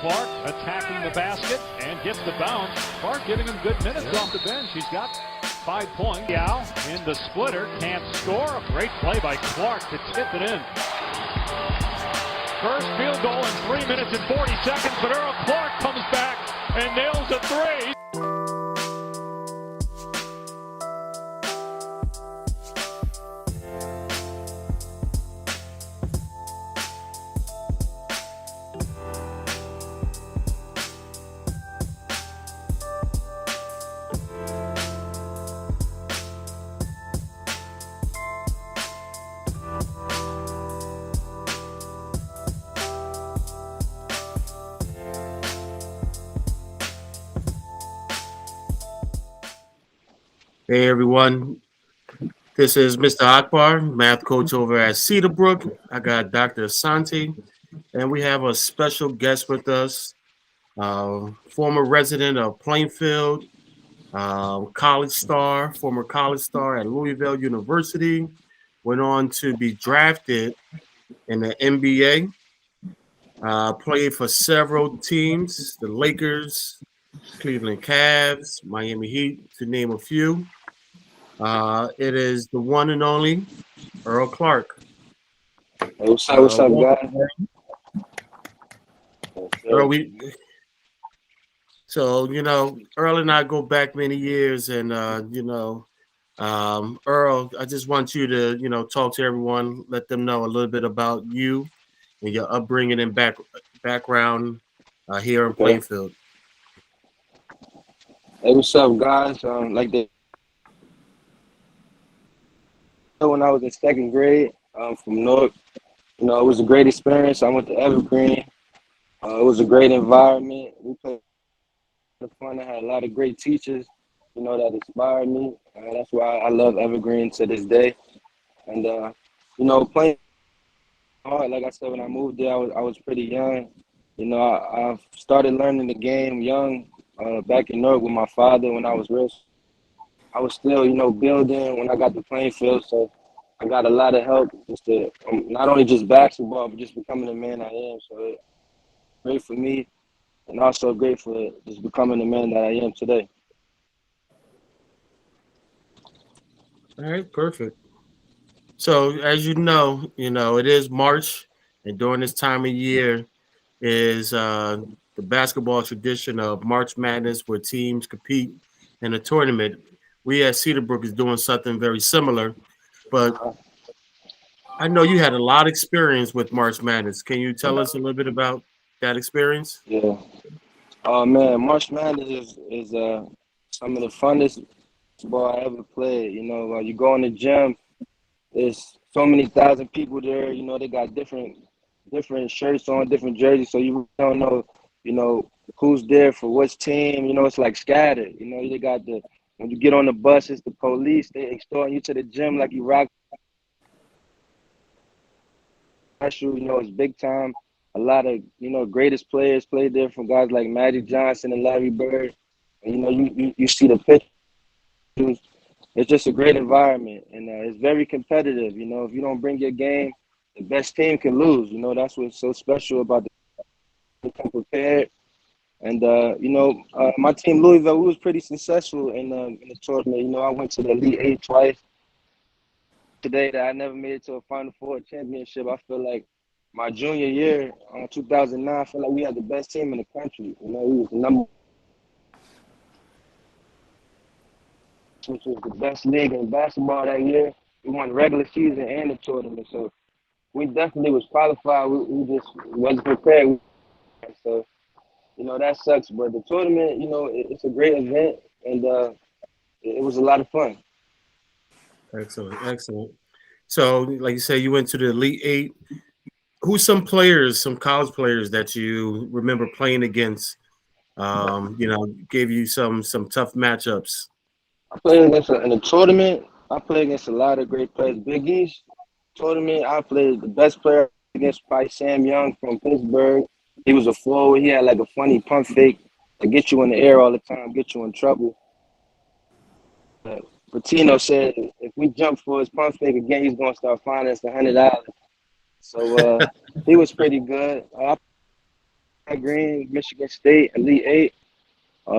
Clark attacking the basket and gets the bounce. Clark giving him good minutes off the bench. He's got 5 points. Yao in the splitter, can't score. A great play by Clark to tip it in. First field goal in 3 minutes and 40 seconds, but Earl Clark comes back and nails a 3. Hey everyone, this is Mr. Akbar, math coach over at Cedarbrook. I got Dr. Asante, and we have a special guest with us, former resident of Plainfield, former college star at Louisville University, went on to be drafted in the NBA, played for several teams, the Lakers, Cleveland Cavs, Miami Heat, to name a few. It is the one and only Earl Clark. Hey, what's up, guys? Earl, Earl and I go back many years, and Earl, I just want you to, talk to everyone, let them know a little bit about you and your upbringing and background here in Plainfield. Hey, what's up, guys? When I was in second grade, from Newark, it was a great experience. I went to Evergreen. It was a great environment. We played fun. I had a lot of great teachers, that inspired me. That's why I love Evergreen to this day. And playing hard. Like I said, when I moved there, I was pretty young. I started learning the game young, back in Newark with my father when I was rich. I was still, building when I got to Plainfield, so I got a lot of help just to not only just basketball, but just becoming the man I am. So it's great for me, and also great for just becoming the man that I am today. All right, perfect. So as you know, it is March, and during this time of year is the basketball tradition of March Madness, where teams compete in a tournament. We at Cedarbrook is doing something very similar, but I know you had a lot of experience with March Madness. Can you tell us a little bit about that experience? Yeah. Oh man, March Madness is some of the funnest ball I ever played. You go in the gym, there's so many thousand people there. They got different shirts on, different jerseys, so you don't know, who's there for which team. It's like scattered. They got when you get on the bus, it's the police. They extorting you to the gym like you rock. It's big time. A lot of, greatest players played there, from guys like Magic Johnson and Larry Bird. And, you see the pictures. It's just a great environment, and it's very competitive. If you don't bring your game, the best team can lose. That's what's so special about the come prepared. And, my team, Louisville, we was pretty successful in the tournament. I went to the Elite 8 twice. Today that I never made it to a Final Four championship. I feel like my junior year, 2009, I feel like we had the best team in the country. We was the number, which was the best league in basketball that year. We won the regular season and the tournament. So we definitely was qualified. We just wasn't prepared. So, that sucks. But the tournament, it's a great event, and it was a lot of fun. Excellent. So, like you say, you went to the Elite 8. Who's some college players that you remember playing against? Gave you some tough matchups. I played in the tournament. I played against a lot of great players. Big East tournament, I played the best player against probably Sam Young from Pittsburgh. He was a forward. He had like a funny pump fake to get you in the air all the time, get you in trouble. Patino said if we jump for his pump fake again, he's going to start fining us $100. So he was pretty good. Green, Michigan State, Elite Eight.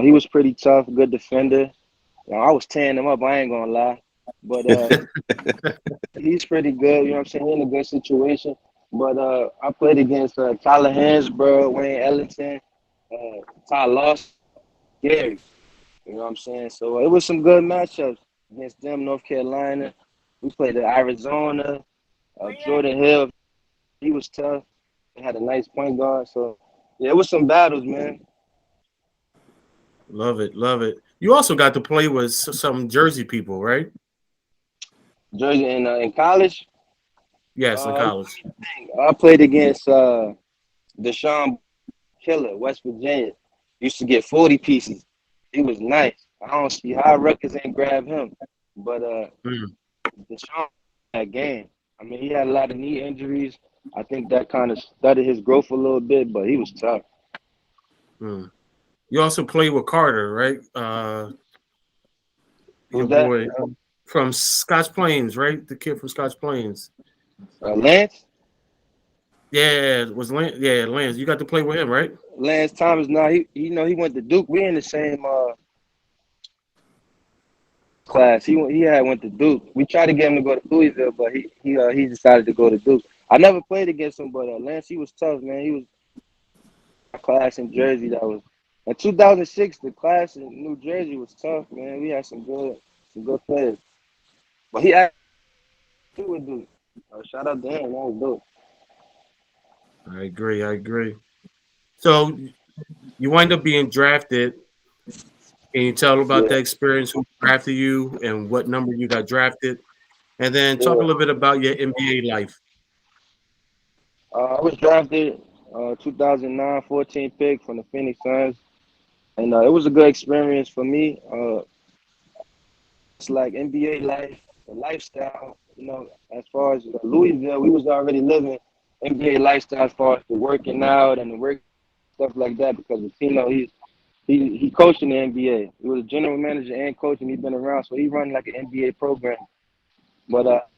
He was pretty tough, good defender. I was tearing him up, I ain't gonna lie. But he's pretty good, you know what I'm saying? He's in a good situation. But I played against Tyler Hansbrough, Wayne Ellington, Ty Lawson, Gary. You know what I'm saying? So it was some good matchups against them, North Carolina. We played at Arizona, Jordan Hill. He was tough. They had a nice point guard. So, yeah, it was some battles, man. Love it, love it. You also got to play with some Jersey people, right? Jersey in college, Yes, in college. I played against Deshaun Killer, West Virginia. Used to get 40 pieces. He was nice. I don't see how Rutgers ain't grab him. But Deshaun that game. I mean, he had a lot of knee injuries. I think that kind of studied his growth a little bit, but he was tough. You also played with Carter, right? Your boy from Scotch Plains, right? The kid from Scotch Plains. Lance? Yeah, it was Lance. Yeah, Lance. You got to play with him, right? Lance Thomas. No, he went to Duke. We in the same class. He went to Duke. We tried to get him to go to Louisville, but he decided to go to Duke. I never played against him, but Lance, he was tough, man. He was a class in Jersey that was in 2006. The class in New Jersey was tough, man. We had some good players, but he would do. Shout out to him. That was dope. I agree. So you wind up being drafted. Can you tell about that experience, who drafted you and what number you got drafted? And then talk a little bit about your NBA life. I was drafted 2009 14 pick from the Phoenix Suns. And it was a good experience for me. It's like NBA life, the lifestyle, as far as Louisville, we was already living NBA lifestyle as far as the working out and the work, stuff like that, because he coached in the NBA. He was a general manager and coach, and he's been around, so he run like an NBA program. But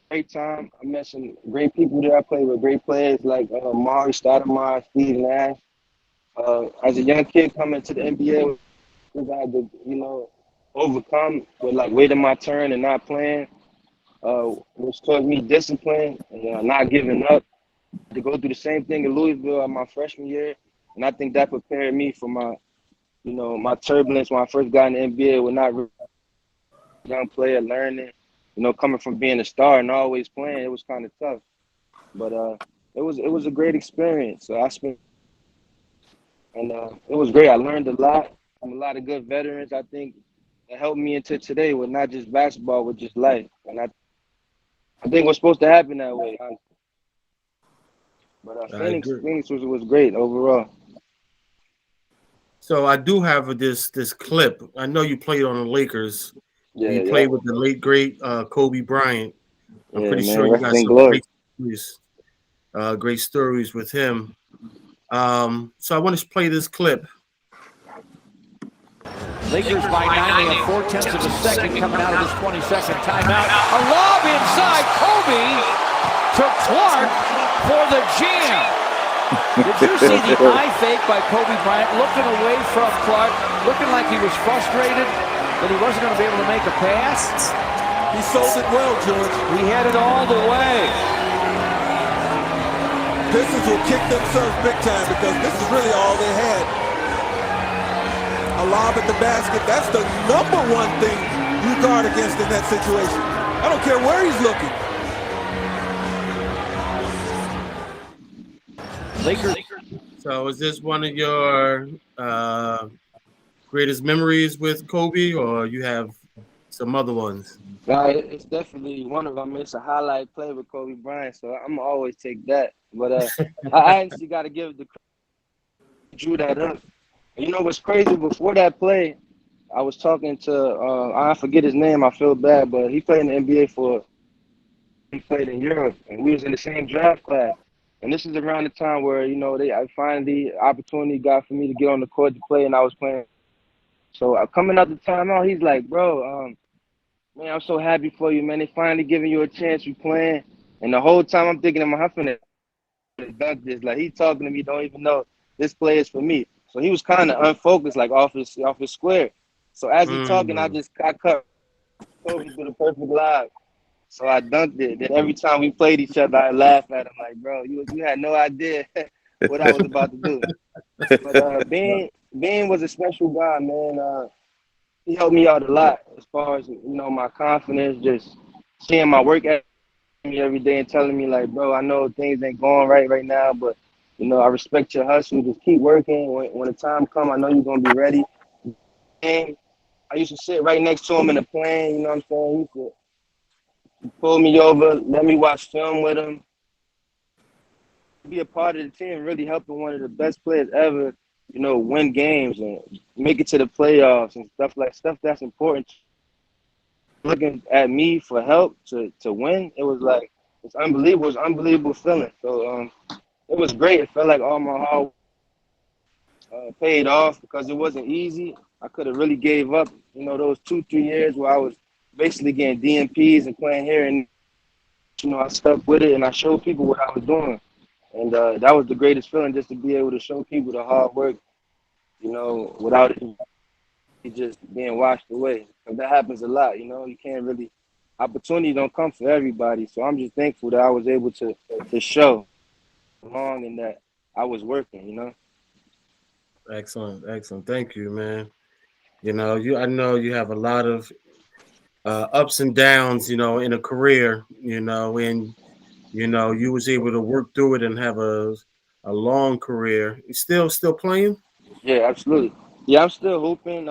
great time. I met some great people there. I played with great players like Mari Stoudemire, Steve Nash. As a young kid coming to the NBA, I had to, overcome with like waiting my turn and not playing, which taught me discipline and not giving up. To go through the same thing in Louisville at my freshman year, and I think that prepared me for my, my turbulence when I first got in the NBA. With not really a young player learning, coming from being a star and always playing, it was kind of tough. But it was a great experience. So it was great. I learned a lot from a lot of good veterans. I think that helped me into today with not just basketball, with just life. And I think what's supposed to happen that way. Honestly. But Phoenix was great overall. So I do have this clip. I know you played on the Lakers. Yeah, you played with the late great Kobe Bryant. I'm pretty sure you got some great stories with him. So I want to play this clip. Lakers by 9, they have 4/10 of a second coming out of this 22nd timeout. A lob inside, Kobe to Clark for the jam. Did you see the eye fake by Kobe Bryant, looking away from Clark, looking like he was frustrated that he wasn't going to be able to make a pass? He sold it well, George. He had it all the way. Pistons will kick themselves big time because this is really all they had. A lob at the basket, that's the number one thing you guard against in that situation. I don't care where he's looking. Lakers. So is this one of your greatest memories with Kobe, or you have some other ones? It's definitely one of them. It's a highlight play with Kobe Bryant, so I'm always take that. But I actually got to give the credit. Drew that up. You know what's crazy? Before that play, I was talking to I forget his name. I feel bad, but he played in the NBA he played in Europe, and we was in the same draft class. And this is around the time where I finally opportunity got for me to get on the court to play, and I was playing. So coming out the timeout, he's like, "Bro, man, I'm so happy for you, man. They finally giving you a chance. You playing." And the whole time I'm thinking in my huffing it dunk this. Like, he talking to me, don't even know this play is for me. So he was kind of unfocused, like off his square. So as he talking, I cut Kobe through the perfect line. So I dunked it. Then every time we played each other, I laugh at him like, bro, you had no idea what I was about to do. But Bean was a special guy, man. He helped me out a lot as far as, my confidence, just seeing my work ethic me every day and telling me like, bro, I know things ain't going right now, but I respect your hustle. Just keep working. When the time come, I know you're gonna be ready. And I used to sit right next to him in the plane. You know what I'm saying? He used to pull me over, let me watch film with him, be a part of the team, really helping one of the best players ever, win games and make it to the playoffs and stuff that's important. Looking at me for help to win, it was like it's unbelievable. It was an unbelievable feeling. So it was great. It felt like all my hard work paid off because it wasn't easy. I could have really gave up, those 2-3 years where I was basically getting DMPs and playing here, and I stuck with it and I showed people what I was doing, and that was the greatest feeling, just to be able to show people the hard work, without it just being washed away. Because that happens a lot, you can't really, opportunity don't come for everybody. So I'm just thankful that I was able to show along and that I was working, Excellent. Thank you, man. I know you have a lot of ups and downs, in a career, and you was able to work through it and have a long career. You still playing? Yeah, absolutely. Yeah, I'm still hooping.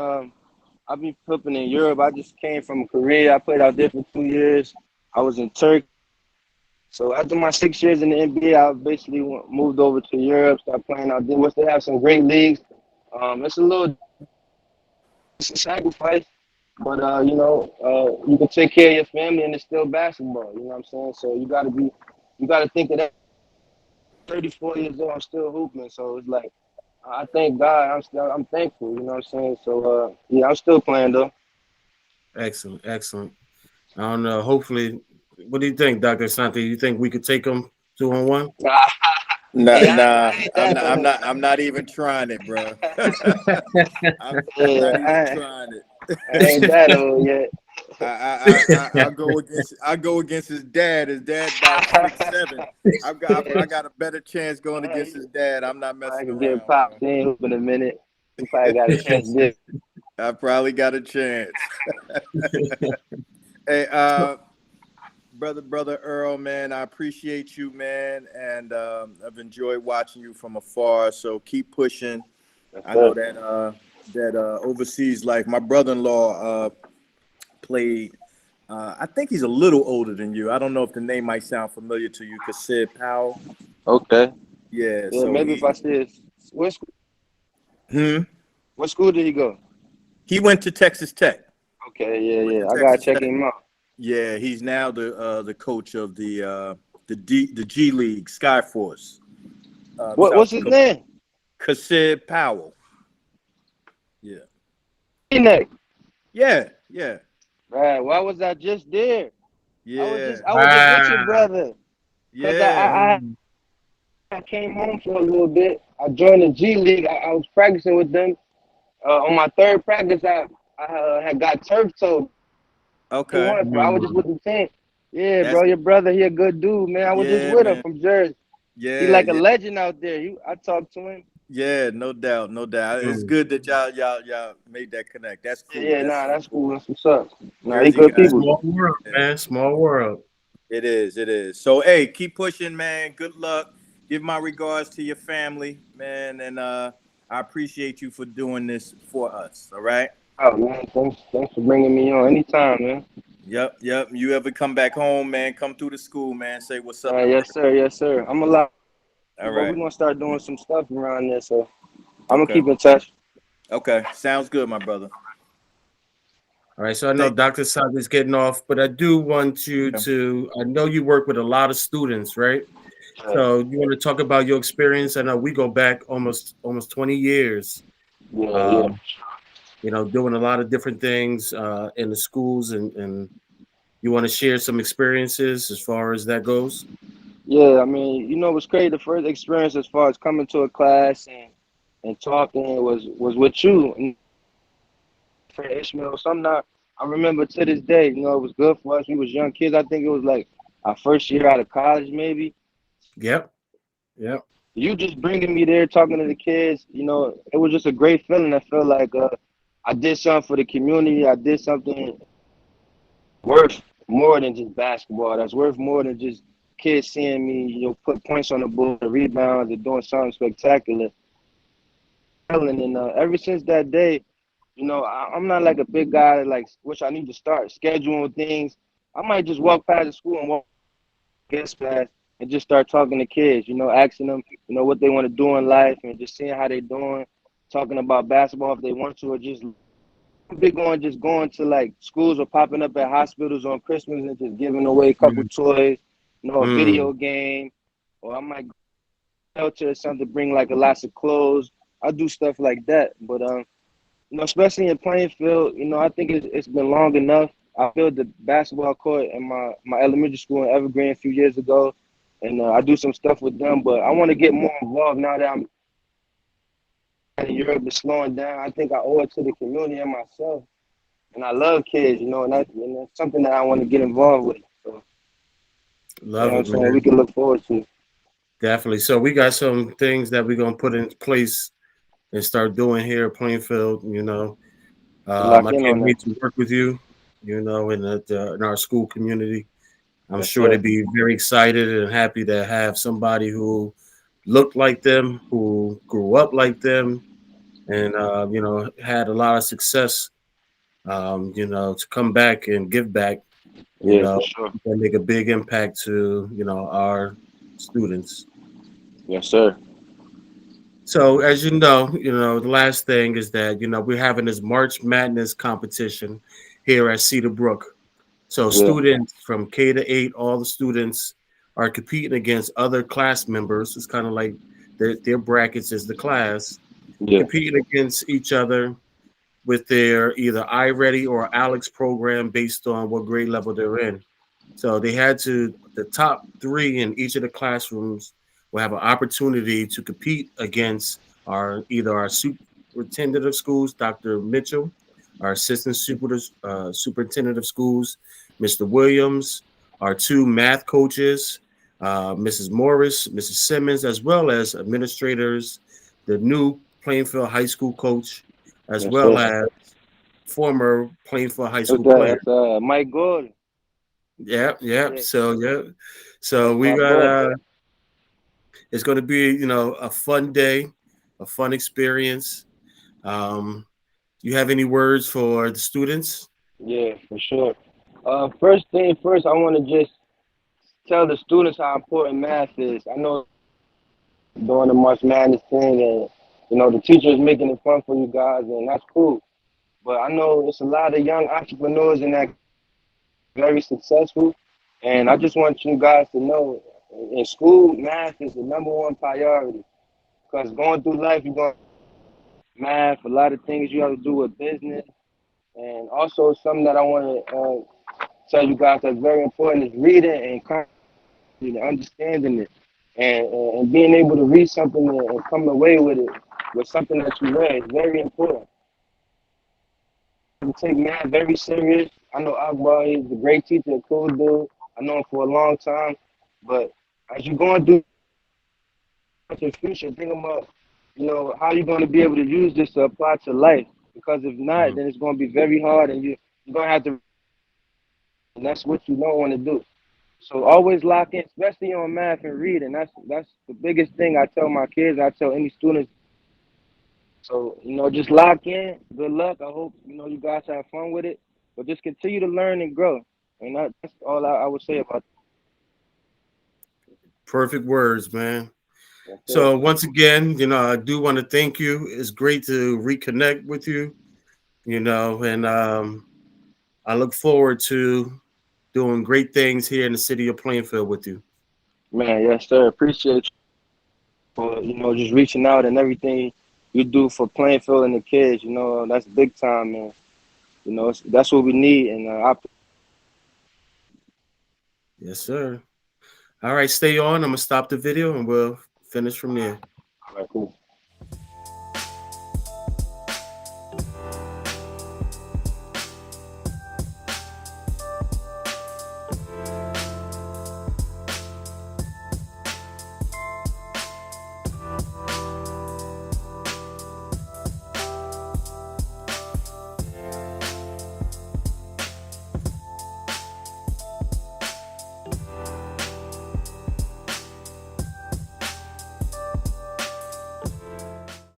I've been hooping in Europe. I just came from Korea. I played out there for 2 years. I was in Turkey. So after my 6 years in the NBA, I basically moved over to Europe, started playing out there, which they have some great leagues. It's a sacrifice, but you can take care of your family and it's still basketball. You know what I'm saying? So you gotta think of that. 34 years old, I'm still hooping. So it's like, I thank God. I'm thankful. You know what I'm saying? So yeah, I'm still playing though. Excellent. I don't know. Hopefully, what do you think, Dr. Asante? You think we could take them 2-on-1? Nah, I'm not even trying it, bro. I'm not even trying it. I ain't that old yet. I go against his dad. His dad about 6'7". I got a better chance going against his dad. I'm not messing I can around. get popped in a minute. You probably got a chance there. I probably got a chance. Hey, brother Earl, man, I appreciate you, man, and I've enjoyed watching you from afar. So keep pushing. I know that overseas life. My brother-in-law played. I think he's a little older than you. I don't know if the name might sound familiar to you, Cedarbrook Powell. Okay. Yeah. Yeah, So maybe if I see it. What school did he go? He went to Texas Tech. Okay, yeah. I gotta check him out. Yeah, he's now the coach of the G League Skyforce. What's his name? Cedarbrook Powell. Yeah. Yeah. Yeah. Right. Why was I just there? Yeah. I was just with your brother. Yeah. I came home for a little bit. I joined the G League. I was practicing with them. On my third practice, I had got turf toe. Okay. I was just with the team. Yeah, bro, your brother, he a good dude, man. I was just with him from Jersey. Yeah. He like a legend out there. I talked to him. Yeah, no doubt. It's good that y'all made that connect. That's cool. Yeah, that's cool. That's what's up. Jersey he good people. Small world, man. Small world. It is. So, hey, keep pushing, man. Good luck. Give my regards to your family, man, and I appreciate you for doing this for us. All right. Oh man, thanks for bringing me on. Anytime, man. Yep. You ever come back home, man? Come through the school, man. Say what's up. Yes, sir. I'm alive. All right. We're gonna start doing some stuff around there, so I'm gonna keep in touch. Okay, sounds good, my brother. All right, so I know Dr. Asante is getting off, but I do want you to. I know you work with a lot of students, right? So you want to talk about your experience? I know we go back almost 20 years. Yeah. Doing a lot of different things in the schools, and you want to share some experiences as far as that goes? Yeah, I mean, it was great. The first experience as far as coming to a class and and talking was with you and for Ishmael. I remember to this day, you know, it was good for us. We was young kids. I think it was like our first year out of college, maybe. Yep. Yep. You just bringing me there, talking to the kids, you know, it was just a great feeling. I felt like I did something for the community. I did something worth more than just basketball. That's worth more than just kids seeing me, you know, put points on the board, rebounds, and doing something spectacular. And ever since that day, you know, I'm not like a big guy like which I need to start scheduling things. I might just walk past the school and walk guest class and just start talking to kids, you know, asking them, you know, what they want to do in life and just seeing how they doing, talking about basketball if they want to, or just big on just going to like schools or popping up at hospitals on Christmas and just giving away a couple toys, you know, a video game, or I might go to something to bring like a lots of clothes. I do stuff like that, but you know, especially in Plainfield, you know, I think it's been long enough. I built the basketball court in my elementary school in Evergreen a few years ago, and I do some stuff with them. But I want to get more involved now that I'm in Europe is slowing down. I think I owe it to the community and myself. And I love kids, you know, and that's something that I want to get involved with. So, Love you know it, what I'm saying? We man. can look forward to. Definitely. So we got some things that we're gonna put in place and start doing here at Plainfield. You know, Lock I in can't on that. wait to work with you. You know, in our school community. I'm Yes, sure sir. they'd be very excited and happy to have somebody who looked like them, who grew up like them, and you know, had a lot of success. You know, to come back and give back. You Yeah, for know, sure. and make a big impact to our students. Yes, sir. So as you know, the last thing is that we're having this March Madness competition here at Cedarbrook. So Yeah, students from K-8, all the students are competing against other class members. It's kind of like their brackets is the class, yeah. competing against each other with their either iReady or Alex program based on what grade level they're in. So the top three in each of the classrooms will have an opportunity to compete against either our superintendent of schools, Dr. Mitchell, our assistant superintendent of schools, Mr. Williams, our two math coaches, Mrs. Morris, Mrs. Simmons, as well as administrators, the new Plainfield High School coach, as Yes, well sir. as former Plainfield High What's School that? player. That's Mike Gordon. Yep, yep. Yeah, So yeah. So that's we my got boy. it's gonna be, a fun day, a fun experience. Um, you have any words for the students? Yeah, for sure. First thing first, I want to just tell the students how important math is. I know doing the March Madness thing, and you know the teachers making it fun for you guys, and that's cool. But I know there's a lot of young entrepreneurs in that very successful, and I just want you guys to know, in school, math is the number one priority. Because going through life, you're going to math, a lot of things you have to do with business, and also something that I want to tell you guys that's very important is reading and understanding it, and being able to read something and come away with it with something that you read is very important. You take math very serious. I know Akbar is a great teacher, a cool dude. I know him for a long time, but as you're going through your future, think about how you're going to be able to use this to apply to life. Because if not, Mhm. then it's going to be very hard, and you're going to have to. And that's what you don't want to do. So always lock in, especially on math and reading. That's the biggest thing I tell my kids. I tell any students. So just lock in. Good luck. I hope you guys have fun with it. But just continue to learn and grow. And that's all I would say about Perfect words, man. that. That's So once again, I do want to thank you. It's great to reconnect with you, and I look forward to doing great things here in the city of Plainfield with you. Man, yes, sir. Appreciate you for just reaching out and everything you do for Plainfield and the kids. That's big time, man. That's what we need. And Yes, sir. All right, stay on. I'm gonna stop the video and we'll finish from there. all right, cool.